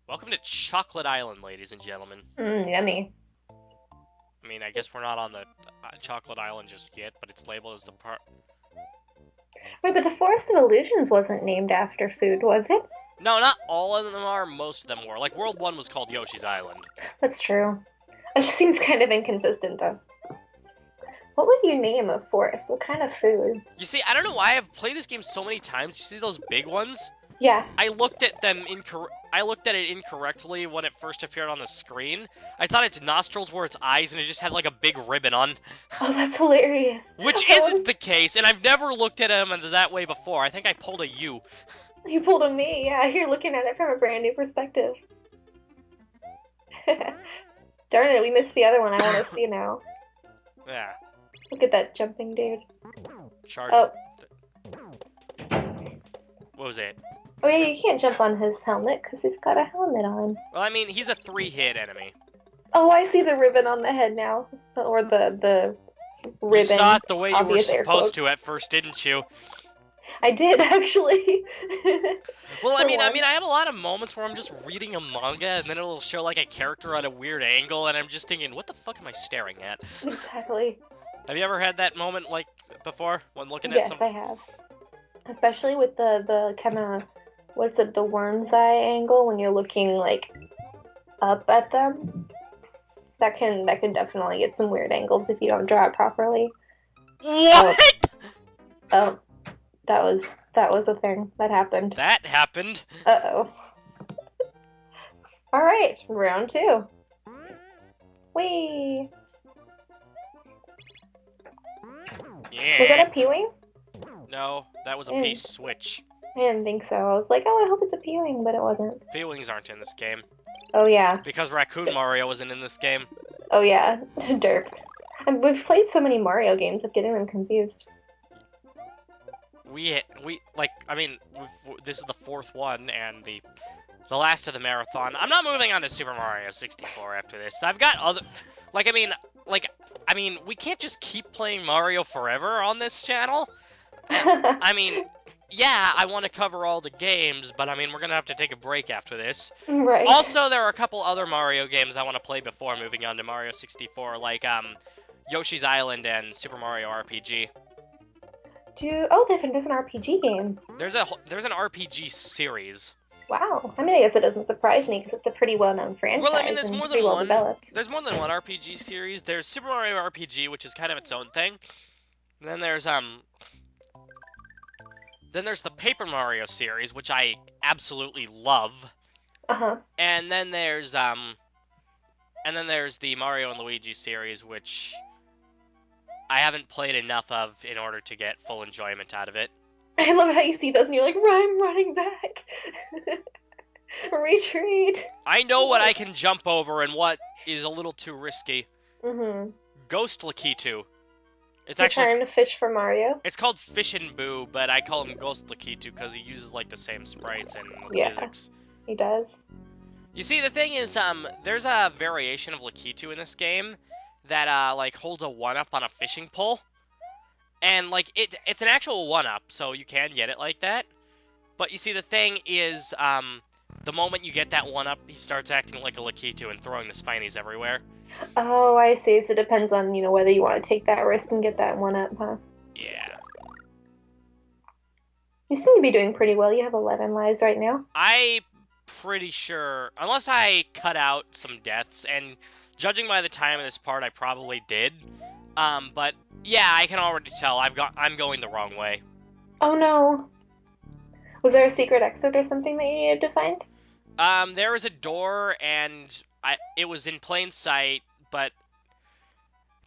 Welcome to Chocolate Island, ladies and gentlemen. Yummy. I mean, I guess we're not on the Chocolate Island just yet, but it's labeled as the part. Wait, but the Forest of Illusions wasn't named after food, was it? No, not all of them are. Most of them were. Like, World 1 was called Yoshi's Island. That's true. It just seems kind of inconsistent, though. What would you name a forest? What kind of food? You see, I don't know why I've played this game so many times. You see those big ones? Yeah. I looked at them I looked at it incorrectly when it first appeared on the screen. I thought its nostrils were its eyes, and it just had like a big ribbon on. Oh, that's hilarious. Which isn't the case, and I've never looked at them that way before. I think I pulled a U. You pulled a me, yeah. You're looking at it from a brand new perspective. Darn it, we missed the other one. I want to see now. Yeah. Look at that jumping dude. Charge. Oh. What was it? Oh yeah, you can't jump on his helmet because he's got a helmet on. Well, I mean, he's a 3-hit enemy. Oh, I see the ribbon on the head now. Or the ribbon. You saw it the way you were supposed to at first, didn't you? I did, actually. Well, I mean, I have a lot of moments where I'm just reading a manga, and then it'll show, like, a character at a weird angle, and I'm just thinking, what the fuck am I staring at? Exactly. Have you ever had that moment, like, before, when looking at something? Yes, I have. Especially with the kind of, what's it, the worm's eye angle, when you're looking, like, up at them. That can definitely get some weird angles if you don't draw it properly. What? Oh, that was a thing that happened. That happened. Uh-oh. All right, round 2. Whee! Yeah. Was that a P-wing? No, that was a P-switch. I didn't think so. I was like, oh, I hope it's a P-wing, but it wasn't. P-wings aren't in this game. Oh, yeah. Because Raccoon Mario wasn't in this game. Oh, yeah. Derp. And we've played so many Mario games, I'm getting them confused. This is the 4th one, and the last of the marathon. I'm not moving on to Super Mario 64 after this. I've got other... we can't just keep playing Mario forever on this channel. Yeah, I want to cover all the games, but we're gonna have to take a break after this. Right. Also, there are a couple other Mario games I want to play before moving on to Mario 64, like Yoshi's Island and Super Mario RPG. There's an RPG game. There's an RPG series. Wow. I guess it doesn't surprise me because it's a pretty well-known franchise. Well, there's more than one. Developed. There's more than one RPG series. There's Super Mario RPG, which is kind of its own thing. And then there's the Paper Mario series, which I absolutely love. Uh-huh. And then there's the Mario and Luigi series, which I haven't played enough of in order to get full enjoyment out of it. I love how you see those and you're like, I'm running back. Retreat. I know what I can jump over and what is a little too risky. Mm-hmm. Ghost Lakitu. It's actually trying to fish for Mario. It's called Fish and Boo, but I call him Ghost Lakitu because he uses like the same sprites and physics. He does. You see, the thing is, there's a variation of Lakitu in this game that holds a 1-up on a fishing pole, and it's an actual 1-up, so you can get it like that. But you see, the thing is, the moment you get that 1-up, he starts acting like a Lakitu and throwing the spinies everywhere. Oh, I see. So it depends on, whether you want to take that risk and get that 1-up, huh? Yeah. You seem to be doing pretty well. You have 11 lives right now. I'm pretty sure, unless I cut out some deaths, and judging by the time of this part, I probably did. But yeah, I can already tell I'm going the wrong way. Oh no. Was there a secret exit or something that you needed to find? There was a door, and it was in plain sight, but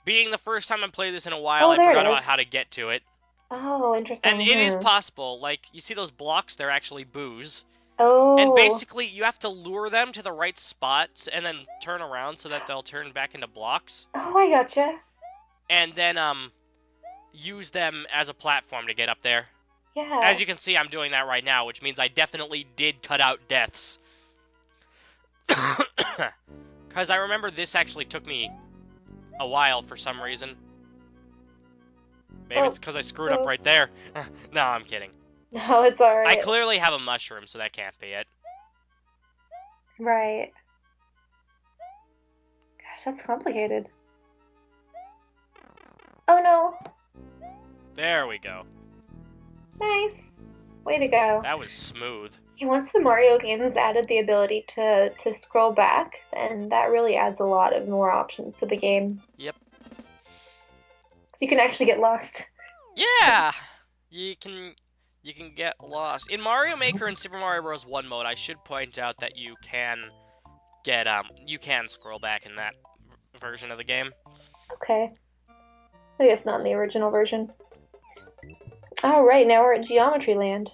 being the first time I played this in a while, I forgot about how to get to it. Oh, interesting. And it is possible. Like, you see those blocks? They're actually boos. Oh. And basically, you have to lure them to the right spots and then turn around so that they'll turn back into blocks. Oh, I gotcha. And then, use them as a platform to get up there. Yeah. As you can see, I'm doing that right now, which means I definitely did cut out deaths. Because I remember this actually took me a while for some reason. Maybe it's because I screwed up right there. No, I'm kidding. No, it's alright. I clearly have a mushroom, so that can't be it. Right. Gosh, that's complicated. Oh no. There we go. Nice. Way to go. That was smooth. Once the Mario games added the ability to scroll back, and that really adds a lot of more options to the game. Yep. You can actually get lost. Yeah! You can get lost. In Mario Maker and Super Mario Bros. 1 mode, I should point out that you can get, you can scroll back in that version of the game. Okay. I guess not in the original version. Alright, now we're at Geometry Land.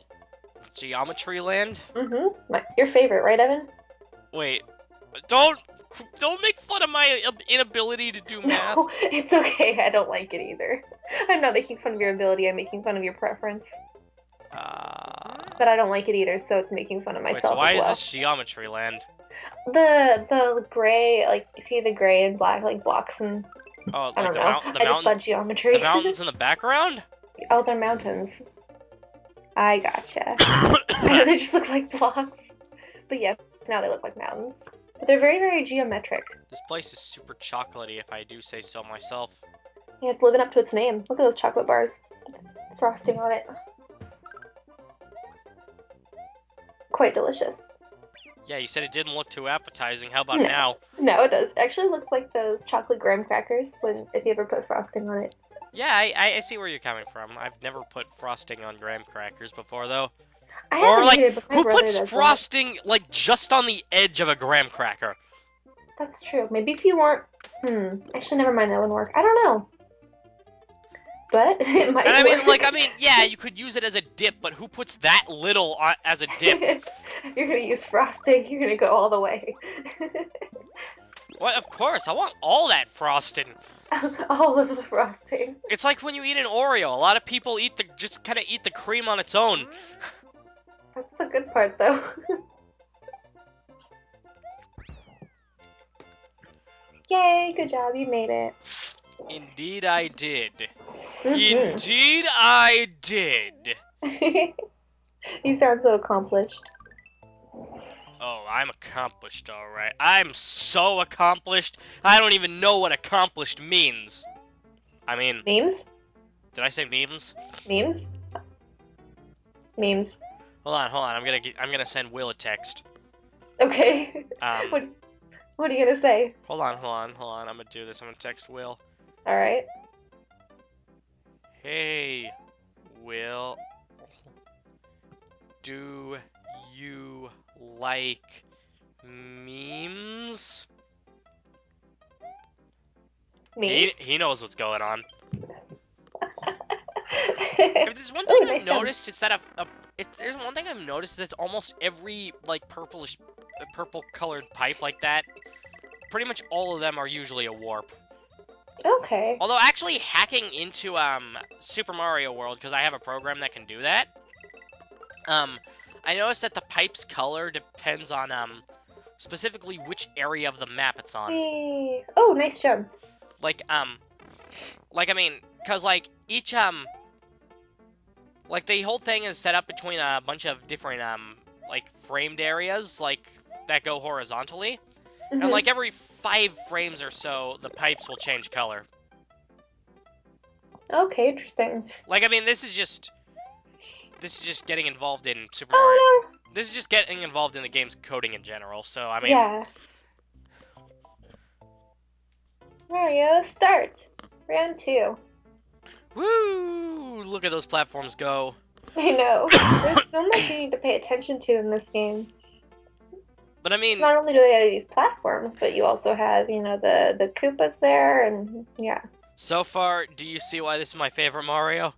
Geometry Land? Mm-hmm. Your favorite, right, Evan? Wait. Don't make fun of my inability to do math. No, it's okay. I don't like it either. I'm not making fun of your ability. I'm making fun of your preference. But I don't like it either, so it's making fun of myself. Wait, so why as well. is this Geometry Land? The gray, like, see the gray and black, like, blocks and... Oh, like I don't know. I just thought geometry. The mountains in the background? Oh, they're mountains. I gotcha. They just look like blocks. But yes, now they look like mountains. But they're very, very geometric. This place is super chocolatey, if I do say so myself. Yeah, it's living up to its name. Look at those chocolate bars. Frosting on it. Quite delicious. Yeah, you said it didn't look too appetizing. How about now? No, it does. Actually looks like those chocolate graham crackers if you ever put frosting on it. Yeah, I see where you're coming from. I've never put frosting on graham crackers before, though. Or like, who puts frosting like just on the edge of a graham cracker? That's true. Maybe if you want. Actually, never mind. That wouldn't work. I don't know. But it might. And work. yeah, you could use it as a dip, but who puts that little as a dip? If you're gonna use frosting, you're gonna go all the way. What? Of course, I want all that frosting. All of the frosting. It's like when you eat an Oreo. A lot of people just kind of eat the cream on its own. That's the good part, though. Yay! Good job, you made it. Indeed, I did. Indeed, I did. You sound so accomplished. Oh, I'm accomplished, alright. I'm so accomplished, I don't even know what accomplished means. I mean... Memes? Did I say memes? Memes? Memes. Hold on, I'm gonna send Will a text. Okay. What are you gonna say? Hold on, I'm gonna do this. I'm gonna text Will. Alright. Hey, Will. Do you like memes? Memes? He knows what's going on. If there's one thing I've noticed, it's that there's one thing I've noticed that's almost every like purple colored pipe like that. Pretty much all of them are usually a warp. Okay. Although actually hacking into Super Mario World, because I have a program that can do that. I noticed that the pipe's color depends on specifically which area of the map it's on. Hey. Oh, nice jump. Like I mean, cause like each like the whole thing is set up between a bunch of different like framed areas like that go horizontally. And like every 5 frames or so, the pipes will change color. Okay, interesting. Like I mean, this is just getting involved in Super Mario. Oh, no. This is just getting involved in the game's coding in general. So I mean, yeah. Mario, start. Round 2. Woo! Look at those platforms go. I know. There's so much you need to pay attention to in this game. But I mean, not only do they have these platforms, but you also have, you know, the Koopas there, and yeah. So far, do you see why this is my favorite Mario?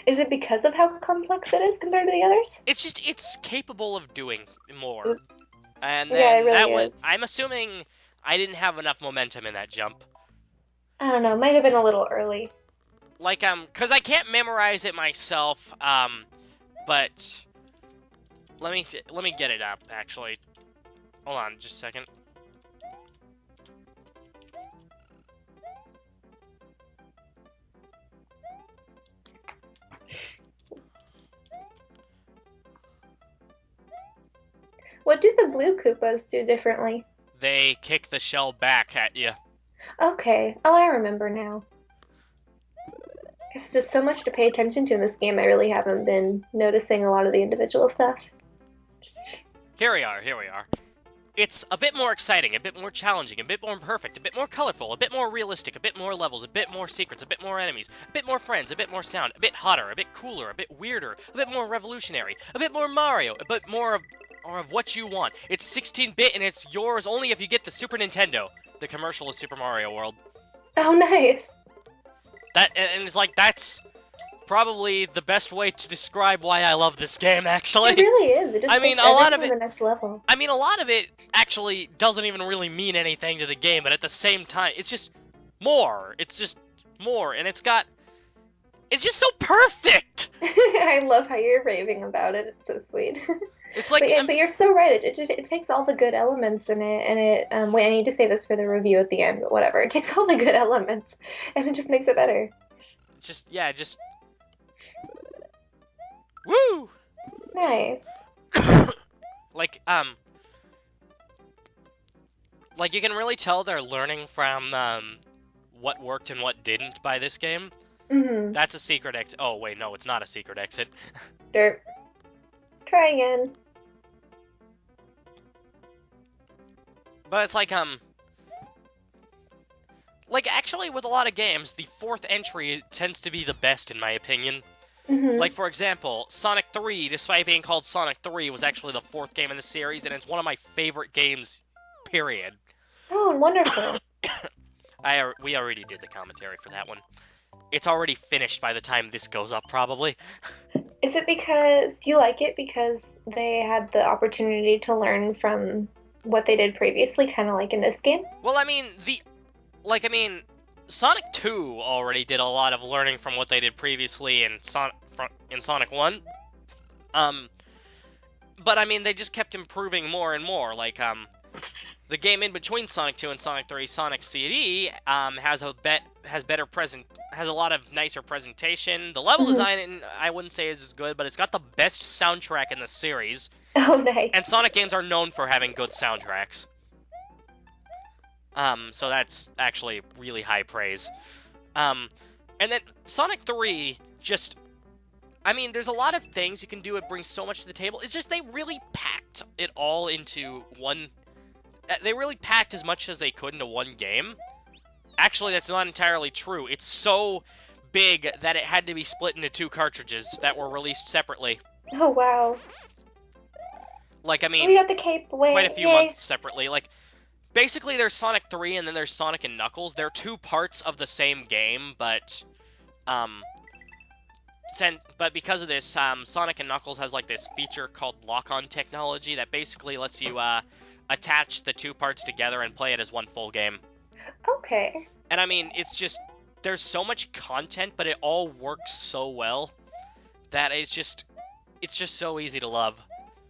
Is it because of how complex it is compared to the others? It's capable of doing more. And then yeah, it really is. I'm assuming I didn't have enough momentum in that jump. I don't know, might have been a little early. Like, cause I can't memorize it myself, but let me get it up, actually. Hold on, just a second. What do the blue Koopas do differently? They kick the shell back at you. Okay. Oh, I remember now. It's just so much to pay attention to in this game. I really haven't been noticing a lot of the individual stuff. Here we are, here we are. It's a bit more exciting, a bit more challenging, a bit more perfect, a bit more colorful, a bit more realistic, a bit more levels, a bit more secrets, a bit more enemies, a bit more friends, a bit more sound, a bit hotter, a bit cooler, a bit weirder, a bit more revolutionary, a bit more Mario, a bit more of what you want. It's 16-bit and it's yours only if you get the Super Nintendo. The commercial is Super Mario World. Oh, nice. And it's like, that's probably the best way to describe why I love this game, actually. It really is. It just I mean, takes a lot of everything it. to the next level. I mean, a lot of it actually doesn't even really mean anything to the game, but at the same time, it's just more. It's just more, and it's just so perfect. I love how you're raving about it. It's so sweet. It's like, but you're so right. It takes all the good elements in it, and wait, I need to say this for the review at the end, but whatever. It takes all the good elements, and it just makes it better. just woo. Nice. like like you can really tell they're learning from what worked and what didn't by this game. That's a secret exit. Oh wait, no, it's not a secret exit. Dirt. Try again. But it's like actually with a lot of games, the fourth entry tends to be the best in my opinion. Like, for example, Sonic 3, despite being called Sonic 3, was actually the fourth game in the series, and it's one of my favorite games, period. Oh, wonderful. We already did the commentary for that one. It's already finished by the time this goes up, probably. Is it because you like it because they had the opportunity to learn from what they did previously, kind of like in this game? Well, I mean, Sonic 2 already did a lot of learning from what they did previously in Sonic 1. But I mean, they just kept improving more and more. Like, the game in between Sonic 2 and Sonic 3, Sonic CD, has a lot of nicer presentation. The level design, I wouldn't say is as good, but it's got the best soundtrack in the series. Oh, nice. And Sonic games are known for having good soundtracks. So that's actually really high praise. And then Sonic 3 just... I mean, there's a lot of things you can do. It brings so much to the table. It's just they really packed it all into one... They really packed as much as they could into one game. Actually, that's not entirely true. It's so big that it had to be split into 2 cartridges that were released separately. Oh, wow. Like, I mean... We got the cape. Wait, quite a few months separately. Like, basically, there's Sonic 3, and then there's Sonic and Knuckles. They're 2 parts of the same game, but, because of this, Sonic and Knuckles has, like, this feature called lock-on technology that basically lets you, attach the 2 parts together and play it as one full game. Okay. And, I mean, it's just, there's so much content, but it all works so well that it's just so easy to love.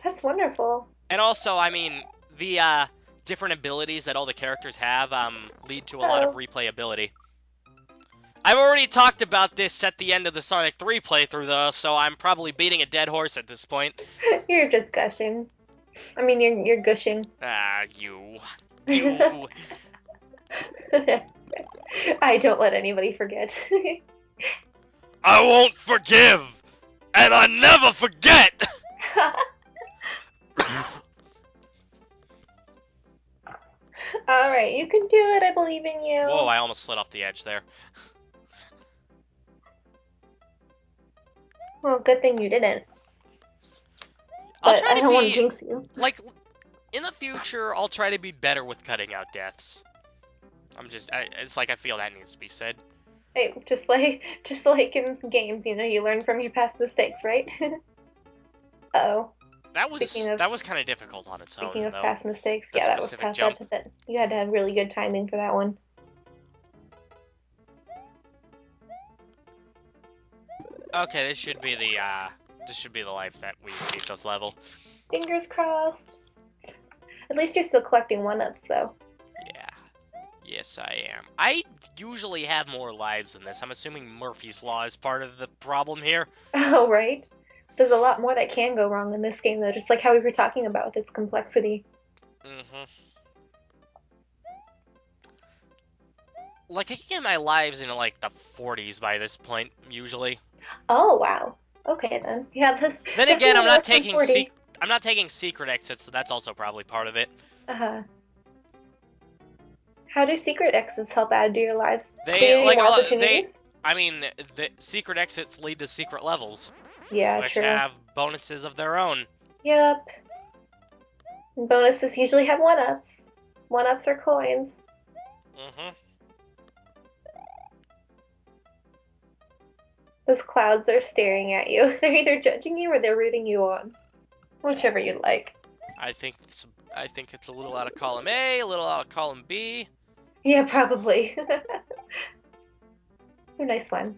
That's wonderful. And also, I mean, the, different abilities that all the characters have lead to a lot of replayability. I've already talked about this at the end of the Sonic 3 playthrough, though, so I'm probably beating a dead horse at this point. You're just gushing. I mean, you're gushing. You. I don't let anybody forget. I won't forgive! And I never forget! Alright, you can do it, I believe in you. Whoa, I almost slid off the edge there. Well, good thing you didn't. But I don't want to jinx you. Like, in the future, I'll try to be better with cutting out deaths. It's like I feel that needs to be said. Hey, just like in games, you know, you learn from your past mistakes, right? Uh-oh. That was kind of difficult on its own, Speaking of though. past mistakes, yeah, that was tough. You had to have really good timing for that one. Okay, this should be the life that we beat this level. Fingers crossed. At least you're still collecting 1-ups, though. Yeah. Yes, I am. I usually have more lives than this. I'm assuming Murphy's Law is part of the problem here. Oh, right. There's a lot more that can go wrong in this game, though, just like how we were talking about with its complexity. Mm-hmm. Like, I can get my lives into, like, the 40s by this point, usually. Oh, wow. Okay, then. Yeah, that's Then again, definitely less than 40. I'm not taking secret exits, so that's also probably part of it. Uh-huh. How do secret exits help add to your lives? They, Creating like, more opportunities? I mean, the secret exits lead to secret levels, Yeah, which true. have bonuses of their own. Yep. And bonuses usually have one-ups. One-ups are coins. Mm-hmm. Those clouds are staring at you. They're either judging you or they're rooting you on. Whichever you like. I think it's a little out of column A, a little out of column B. Yeah, probably. A nice one.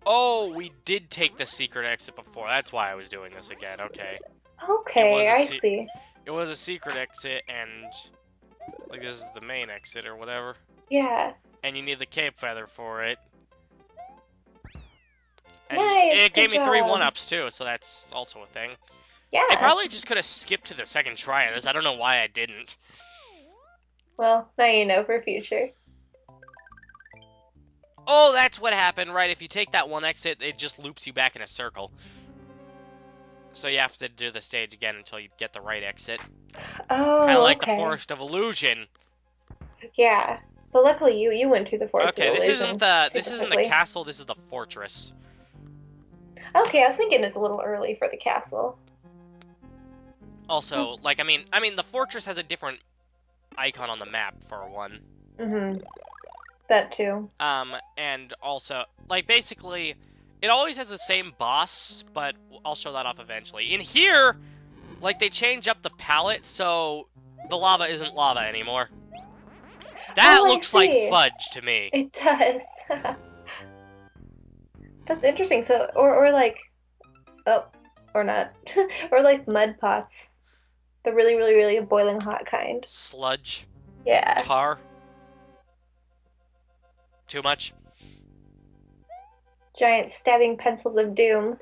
Oh, we did take the secret exit before. That's why I was doing this again. Okay. Okay, I see. It was a secret exit, and like this is the main exit or whatever. Yeah. And you need the cape feather for it. And Nice. it gave me 3 job. 1-ups too, so that's also a thing. Yeah. I probably just could have skipped to the second try of this. I don't know why I didn't. Well, now you know for future. Oh, that's what happened, right? If you take that one exit, it just loops you back in a circle. So you have to do the stage again until you get the right exit. Oh, Kind of like okay. the Forest of Illusion. Yeah. But luckily you went through the Forest of Illusion. This isn't the castle, this is the fortress. Okay, I was thinking it's a little early for the castle. Also, like, I mean, the fortress has a different icon on the map, for one. Mm-hmm. That too. And also, like, basically, it always has the same boss, but I'll show that off eventually. In here, like, they change up the palette, so the lava isn't lava anymore. That looks like fudge to me. It does. That's interesting. So, or like, oh, or not, or like mud pots, the really, really, really boiling hot kind. Sludge. Yeah. Tar. Too much. Giant stabbing pencils of doom.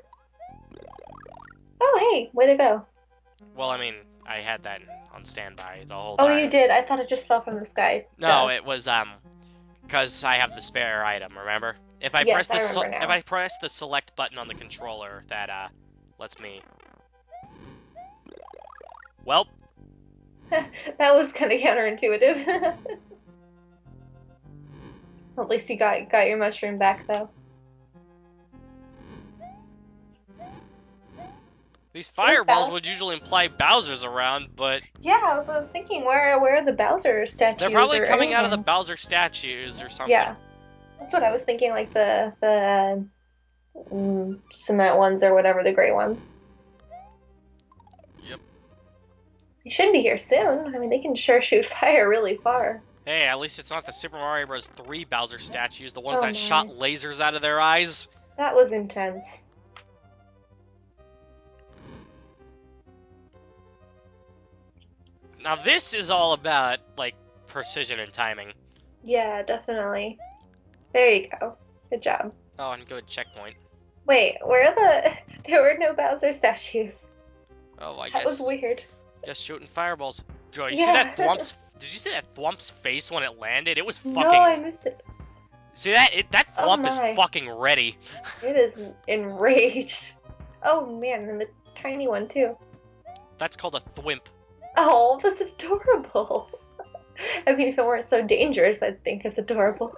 Oh, hey, way to go. Well, I mean, I had that on standby the whole time. Oh, you did? I thought it just fell from the sky. No, it was, because I have the spare item, remember? If I press the select button on the controller, that, lets me... Well. That was kind of counterintuitive. At least you got your mushroom back, though. These fireballs would usually imply Bowser's around, but... Yeah, I was thinking, where are the Bowser statues? They're probably coming out of the Bowser statues or something. Yeah, that's what I was thinking, like the cement ones or whatever, the gray ones. Yep. They should be here soon. I mean, they can sure shoot fire really far. Hey, at least it's not the Super Mario Bros. 3 Bowser statues, the ones that shot lasers out of their eyes. That was intense. Now this is all about, like, precision and timing. Yeah, definitely. There you go. Good job. Oh, and good checkpoint. Wait, where are the... There were no Bowser statues. Oh, I guess. That was weird. Just shooting fireballs. Joy, you see that Thwomp's... Did you see that Thwomp's face when it landed? It was fucking... No, I missed it. See that? That Thwomp is fucking ready. It is enraged. Oh, man, and the tiny one, too. That's called a Thwimp. Oh, that's adorable. I mean, if it weren't so dangerous, I'd think it's adorable.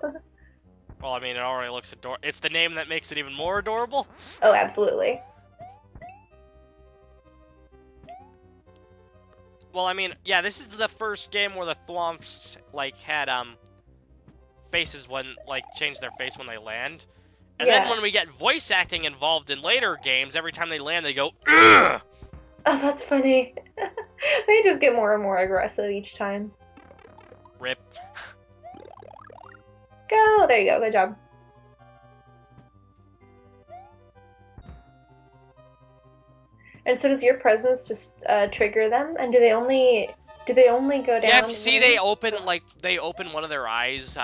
Well, I mean, it already looks adorable. It's the name that makes it even more adorable. Oh, absolutely. Well, I mean, yeah, this is the first game where the Thwomps, like, had, faces when, like, change their face when they land. And then when we get voice acting involved in later games, every time they land, they go, ugh! Oh, that's funny. They just get more and more aggressive each time. Rip. Go! There you go. Good job. And so does your presence just trigger them? And do they only go down? Yeah, see, they open one of their eyes,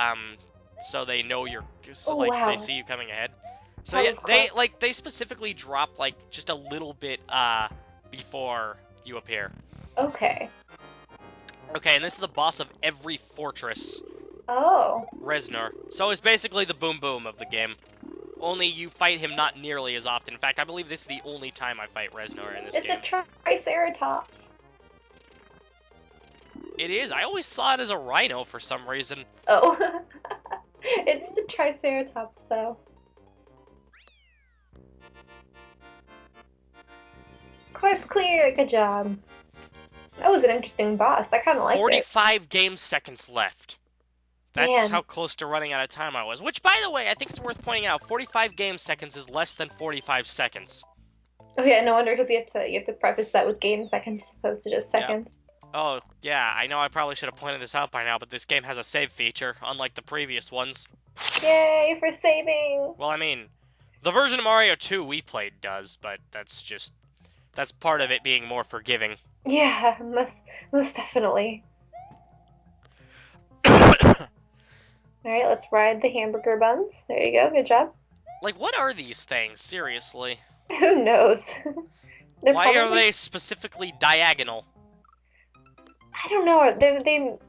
so they know you're, so, like, they see you coming ahead. So That yeah, was close. they specifically drop like just a little bit before you appear. Okay. Okay, and this is the boss of every fortress, Oh. Reznor. So it's basically the Boom Boom of the game. Only you fight him not nearly as often. In fact, I believe this is the only time I fight Reznor in this It's a game. Triceratops. It is. I always saw it as a rhino for some reason. Oh. It's the Triceratops, though. Quest clear. Good job. That was an interesting boss. I kind of liked it. 45 game seconds left. That's Man. how close to running out of time I was. Which, by the way, I think it's worth pointing out, 45 game seconds is less than 45 seconds. Oh yeah, no wonder, because you have to preface that with game seconds as opposed to just Yep. seconds. Oh, yeah, I know I probably should have pointed this out by now, but this game has a save feature, unlike the previous ones. Yay for saving! Well, I mean, the version of Mario 2 we played does, but that's part of it being more forgiving. Yeah, most definitely. Alright, let's ride the hamburger buns. There you go, good job. Like, what are these things, seriously? Who knows? They're Why are probably, they specifically diagonal? I don't know,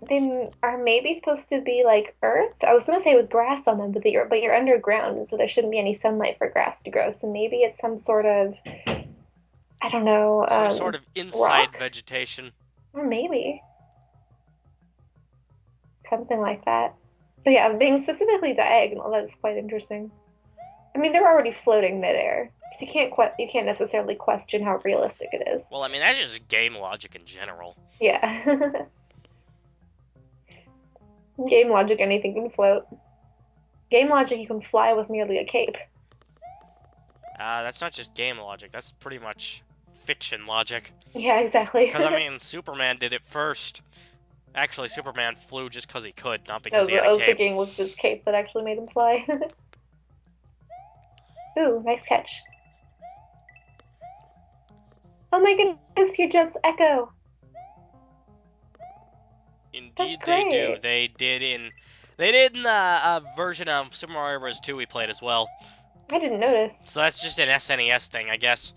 they are maybe supposed to be like earth? I was gonna say with grass on them, but you're underground, and so there shouldn't be any sunlight for grass to grow. So maybe it's some sort of, I don't know, Some sort of inside rock? vegetation. Or maybe. Something like that. But yeah, being specifically diagonal, that's quite interesting. I mean, they're already floating midair, so you can't necessarily question how realistic it is. Well, I mean, that's just game logic in general. Yeah. Game logic, anything can float. Game logic, you can fly with merely a cape. That's not just game logic, that's pretty much fiction logic. Yeah, exactly. Because, I mean, Superman did it first. Actually, Superman flew just because he could, not I because was, he had I a was cape. thinking it was this cape that actually made him fly. Ooh, nice catch. Oh my goodness, your jumps echo. That's Indeed, they do. great. They did in the version of Super Mario Bros. 2 we played as well. I didn't notice. So that's just an SNES thing, I guess.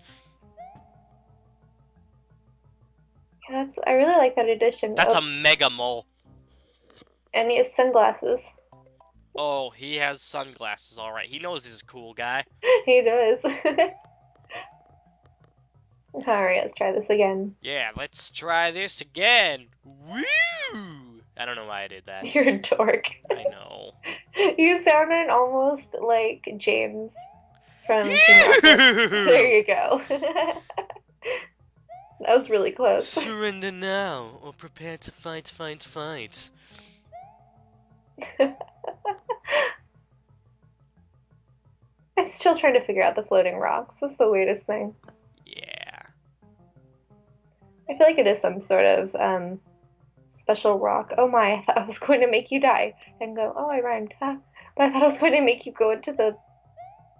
Yeah, I really like that addition. That's a Oops. Mega Mole. And he has sunglasses. Oh, he has sunglasses, alright. He knows he's a cool guy. He does. Alright, let's try this again. Yeah, let's try this again. Woo! I don't know why I did that. You're a dork. I know. You sounded almost like James from Team Rocket. There you go. That was really close. Surrender now, or prepare to fight. I'm still trying to figure out the floating rocks. That's the weirdest thing. Yeah. I feel like it is some sort of special rock. Oh my, I thought I was going to make you die. And go, oh, I rhymed. Huh? But I thought I was going to make you go into the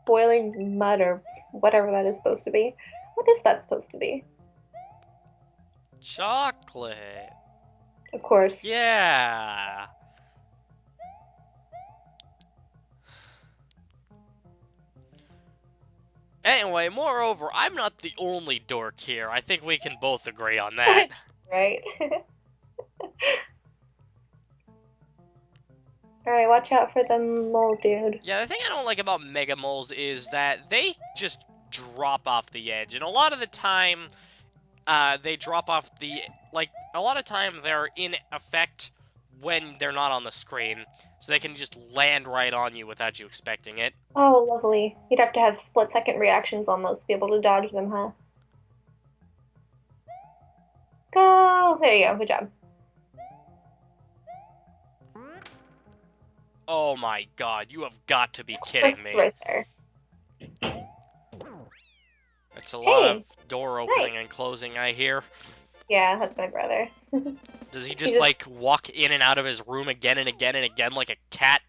boiling mud or whatever that is supposed to be. What is that supposed to be? Chocolate. Of course. Yeah. Anyway, moreover, I'm not the only dork here. I think we can both agree on that. Right? Alright, watch out for the mole dude. Yeah, the thing I don't like about Mega Moles is that they just drop off the edge. And a lot of the time, they drop off the... Like, a lot of time they're in effect when they're not on the screen. So they can just land right on you without you expecting it. Oh, lovely. You'd have to have split-second reactions almost to be able to dodge them, huh? Go! There you go, good job. Oh my god, you have got to be kidding me. Right there. It's a lot of Hey, door opening and closing, I hear. Yeah, that's my brother. Does he just, like, walk in and out of his room again and again and again like a cat?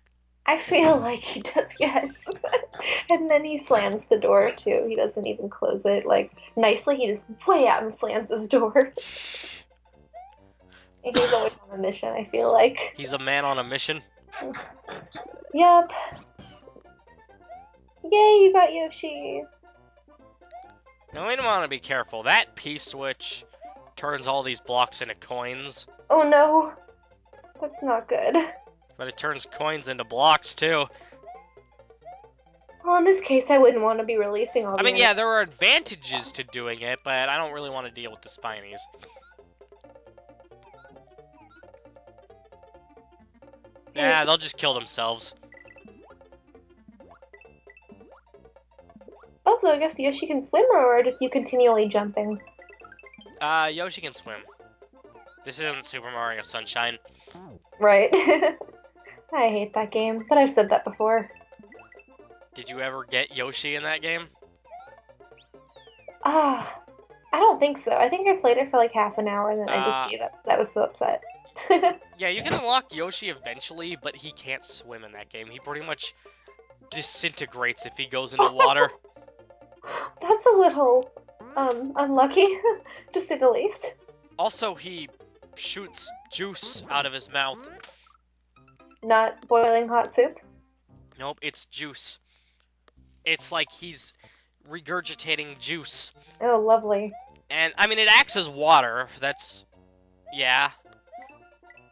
I feel like he does, yes. And then he slams the door, too. He doesn't even close it, like, nicely. He just way out and slams his door. And he's always on a mission, I feel like. He's a man on a mission. Yep. Yay, you got Yoshi. Now, we want to be careful. That P-switch turns all these blocks into coins. Oh no. That's not good. But it turns coins into blocks, too. Well, in this case, I wouldn't want to be releasing all the I mean, yeah, there are advantages to doing it, but I don't really want to deal with the Spinies. Yeah, they'll just kill themselves. Also, I guess Yoshi can swim, or just you continually jumping? Yoshi can swim. This isn't Super Mario Sunshine. Right. I hate that game, but I've said that before. Did you ever get Yoshi in that game? Ah, I don't think so. I think I played it for like half an hour and then I just gave up. I was so upset. Yeah, you can unlock Yoshi eventually, but he can't swim in that game. He pretty much disintegrates if he goes into water. That's a little, unlucky, to say the least. Also, he shoots juice out of his mouth. Not boiling hot soup? Nope, it's juice. It's like he's regurgitating juice. Oh, lovely. And, I mean, it acts as water. That's... yeah.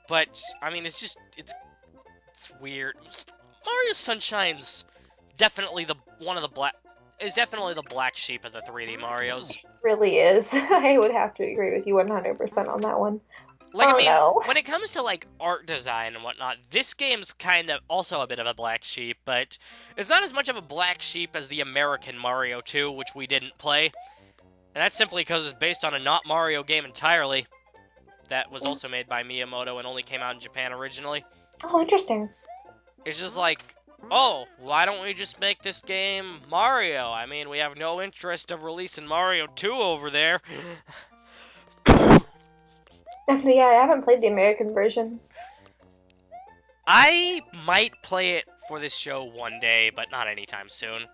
But, I mean, it's just... It's weird. Mario Sunshine's definitely one of the black... is definitely the black sheep of the 3D Marios. It really is. I would have to agree with you 100% on that one. Like, I mean, no. when it comes to, like, art design and whatnot, this game's kind of also a bit of a black sheep, but it's not as much of a black sheep as the American Mario 2, which we didn't play. And that's simply because it's based on a not Mario game entirely. That was also made by Miyamoto and only came out in Japan originally. Oh, interesting. It's just like, oh, why don't we just make this game Mario? I mean, we have no interest of releasing Mario 2 over there. Definitely, yeah, I haven't played the American version. I might play it for this show one day, but not anytime soon.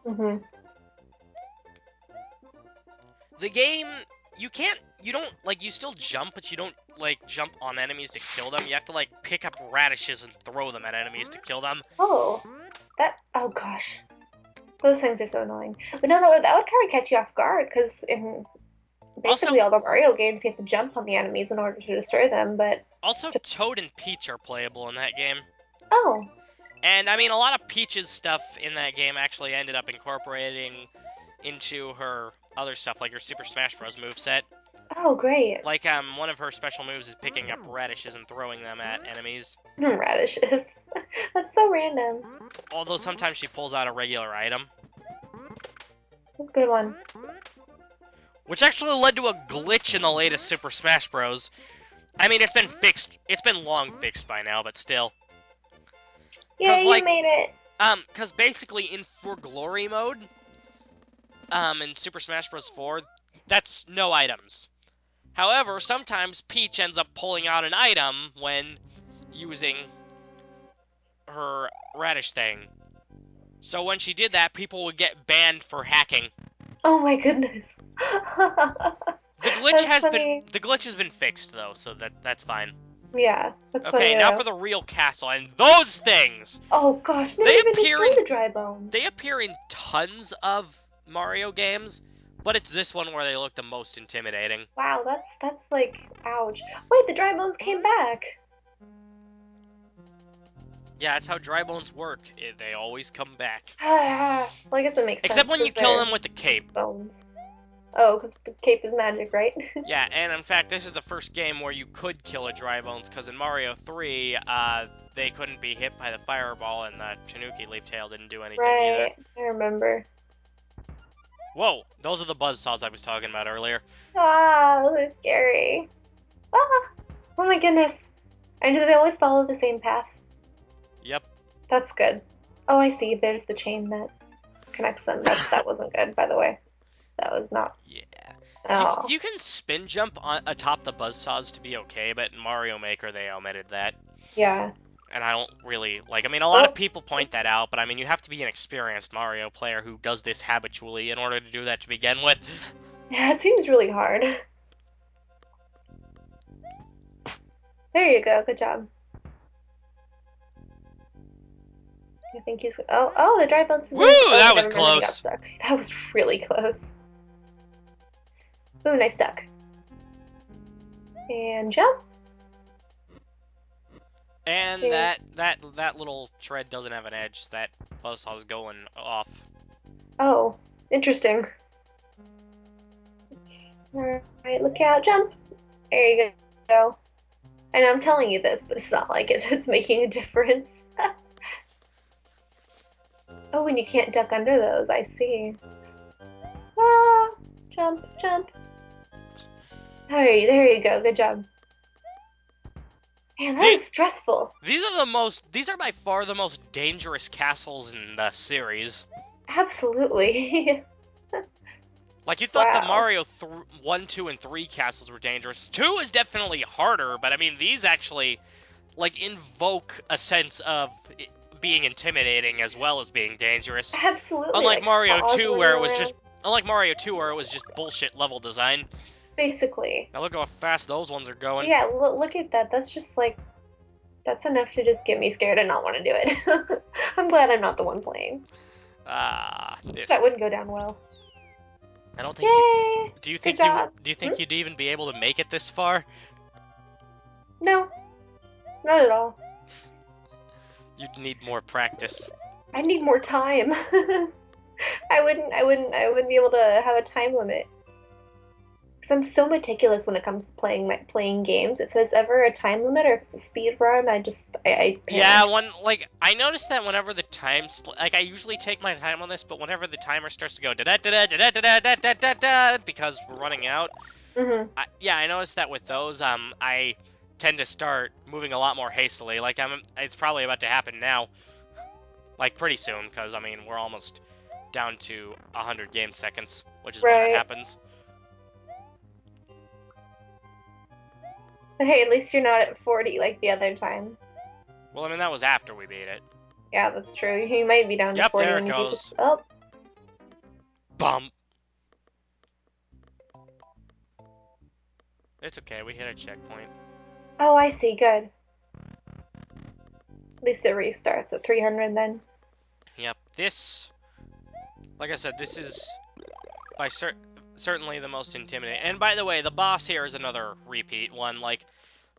Mm-hmm. The game, you don't, like, you still jump, but you don't, like, jump on enemies to kill them. You have to, like, pick up radishes and throw them at enemies to kill them. Oh, oh gosh. Those things are so annoying. But no, that would kind of catch you off guard, because in basically all the Mario games, you have to jump on the enemies in order to destroy them, but... Also, Toad and Peach are playable in that game. Oh. And, I mean, a lot of Peach's stuff in that game actually ended up incorporating into her other stuff, like her Super Smash Bros. Moveset. Oh, great. Like, one of her special moves is picking up radishes and throwing them at enemies. Radishes. That's so random. Although sometimes she pulls out a regular item. Good one. Which actually led to a glitch in the latest Super Smash Bros. I mean, it's been fixed. It's been long fixed by now, but still. Yeah, you made it. Because basically in For Glory mode, in Super Smash Bros. 4, that's no items. However, sometimes Peach ends up pulling out an item when using her radish thing. So when she did that, people would get banned for hacking. Oh my goodness. The glitch has been fixed though, so that's fine. Yeah, that's okay. Now for the real castle and those things. Oh gosh, they appear in the dry bones. They appear in tons of Mario games, but it's this one where they look the most intimidating. Wow, that's like ouch. Wait, the dry bones came back. Yeah, that's how dry bones work. They always come back. Well, I guess it makes sense. Except when you kill them with the cape. Bones. Oh, because the cape is magic, right? Yeah, and in fact, this is the first game where you could kill a dry bones, because in Mario 3, they couldn't be hit by the fireball, and the Tanuki Leaf Tail didn't do anything either. Right, I remember. Whoa, those are the buzzsaws I was talking about earlier. Ah, those are scary. Ah, oh my goodness. And do they always follow the same path? Yep. That's good. Oh, I see. There's the chain that connects them. That wasn't good, by the way. That was not. Yeah. Oh. You can spin jump atop the buzzsaws to be okay, but in Mario Maker they omitted that. Yeah. And I don't really like. I mean, a lot of people point that out, but I mean, you have to be an experienced Mario player who does this habitually in order to do that to begin with. Yeah, it seems really hard. There you go. Good job. I think he's. Oh, the dry bones is Woo! in. Oh, That was never mind, then he got close. stuck. That was really close. Ooh, nice duck. And jump. And Yeah. that little tread doesn't have an edge. That buzzsaw's going off. Oh, interesting. Alright, look out, jump. There you go. And I'm telling you this, but it's not like it's making a difference. Oh, and you can't duck under those, I see. Ah, jump, jump. There you go, good job. Man, that is stressful. These are by far the most dangerous castles in the series. Absolutely. Like, you thought the Wow. Mario 1, 2, and 3 castles were dangerous. 2 is definitely harder, but I mean, these actually, like, invoke a sense of being intimidating as well as being dangerous. Absolutely, Unlike like Mario saws 2, running where it was around. just, unlike Mario 2, where it was just bullshit level design. Basically. Now look how fast those ones are going. Yeah, look at that. That's just like, that's enough to just get me scared and not want to do it. I'm glad I'm not the one playing. This. That wouldn't go down well. I don't think you. Yay! Do you Good think you? job. Do you think you'd even be able to make it this far? No, not at all. You'd need more practice. I need more time. I wouldn't be able to have a time limit. Because I'm so meticulous when it comes to playing games. If there's ever a time limit or if it's a speed run, I panic. Yeah, I noticed that whenever the times, like, I usually take my time on this, but whenever the timer starts to go da da da da da da da da da da because we're running out. Yeah, I noticed that with those, I tend to start moving a lot more hastily. Like, it's probably about to happen now, like pretty soon, because I mean we're almost down to 100 game seconds, which is when that Right. happens. But hey, at least you're not at 40 like the other time. Well, I mean that was after we beat it. Yeah, that's true. You might be down to Yep, 40 there when it you beat goes. this. Oh, Bump. It's okay, we hit a checkpoint. oh, I see. Good. At least it restarts at 300 then. Yep, this, like I said, this is by certainly the most intimidating. And by the way, the boss here is another repeat one. Like,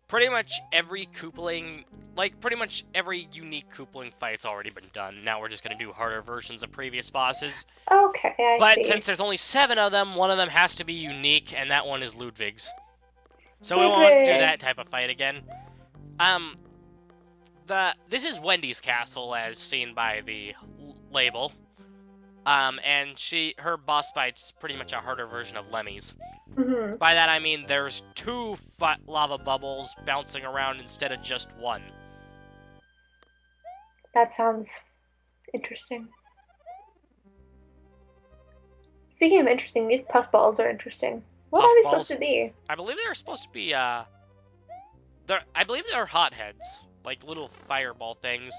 pretty much every Koopaling, like, pretty much every unique Koopaling fight's already been done. Now we're just gonna do harder versions of previous bosses. Okay, I But see. since there's only 7 of them, one of them has to be unique, and that one is Ludwig's. So we Ludwig. won't do that type of fight again. This is Wendy's castle as seen by the label. And her boss fight's pretty much a harder version of Lemmy's. By that I mean there's 2 lava bubbles bouncing around instead of just 1. That sounds interesting. Speaking of interesting, these puffballs are interesting. What are they supposed to be? I believe they're supposed to be, I believe they're hotheads. Like little fireball things.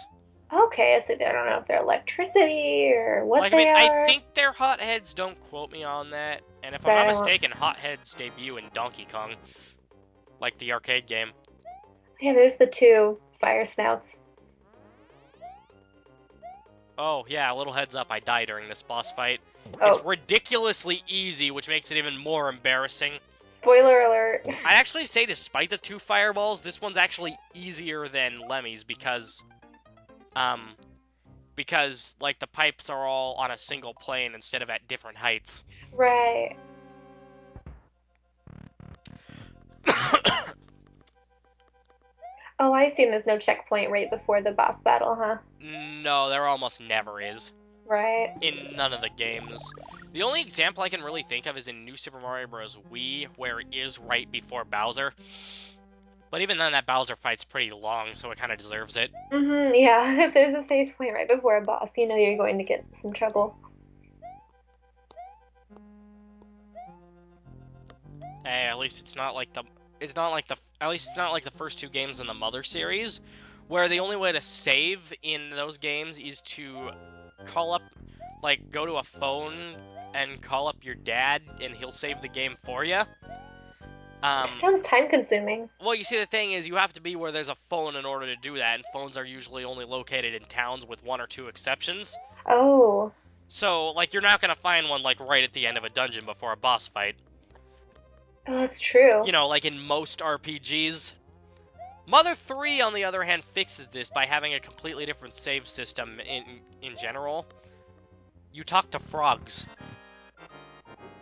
Okay, so I don't know if they're electricity or what Like, they I mean, are. I think they're hotheads, don't quote me on that. And if I'm not mistaken, hotheads debut in Donkey Kong. Like the arcade game. Yeah, there's the 2 fire snouts. Oh, yeah, a little heads up, I die during this boss fight. Oh. It's ridiculously easy, which makes it even more embarrassing. Spoiler alert. I'd actually say, despite the 2 fireballs, this one's actually easier than Lemmy's because, like, the pipes are all on a single plane instead of at different heights. Right. Oh, I see. There's no checkpoint right before the boss battle, huh? No, there almost never is. Right. In none of the games. The only example I can really think of is in New Super Mario Bros. Wii, where it is right before Bowser. But even then, that Bowser fight's pretty long, so it kind of deserves it. Yeah. If there's a save point right before a boss, you know you're going to get some trouble. Hey, at least it's not like the first 2 games in the Mother series, where the only way to save in those games is to call up, like, go to a phone and call up your dad, and he'll save the game for you. Sounds time consuming. Well, you see, the thing is, you have to be where there's a phone in order to do that, and phones are usually only located in towns with 1 or 2 exceptions. Oh. So, like, you're not gonna find one, like, right at the end of a dungeon before a boss fight. Oh, that's true. You know, like in most RPGs. Mother 3, on the other hand, fixes this by having a completely different save system in general. You talk to frogs.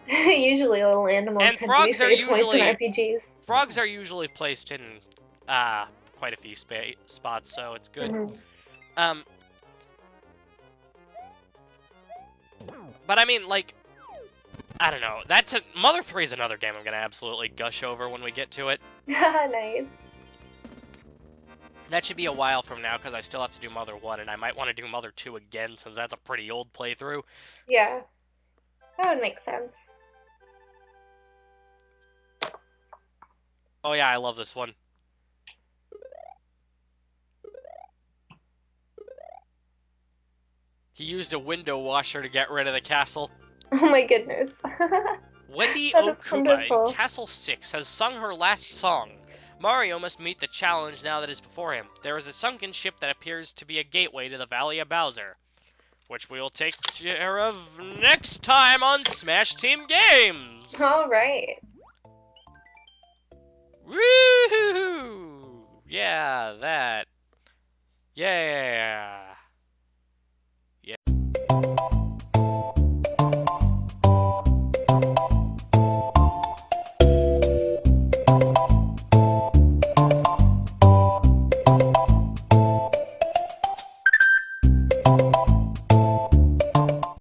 Usually little animals And tend to be frogs are save points in usually RPGs. frogs are usually placed in quite a few spots, so it's good. Mm-hmm. Um, but I mean, like, I don't know. Mother 3 is another game I'm gonna absolutely gush over when we get to it. Nice. That should be a while from now because I still have to do Mother 1, and I might want to do Mother 2 again since that's a pretty old playthrough. Yeah, that would make sense. Oh yeah, I love this one. He used a window washer to get rid of the castle. Oh my goodness. Wendy That is Okupa in wonderful. Castle 6 has sung her last song. Mario must meet the challenge now that is before him. There is a sunken ship that appears to be a gateway to the Valley of Bowser, which we will take care of next time on Smash Team Games! All right. Woohoo! Yeah, that. Yeah.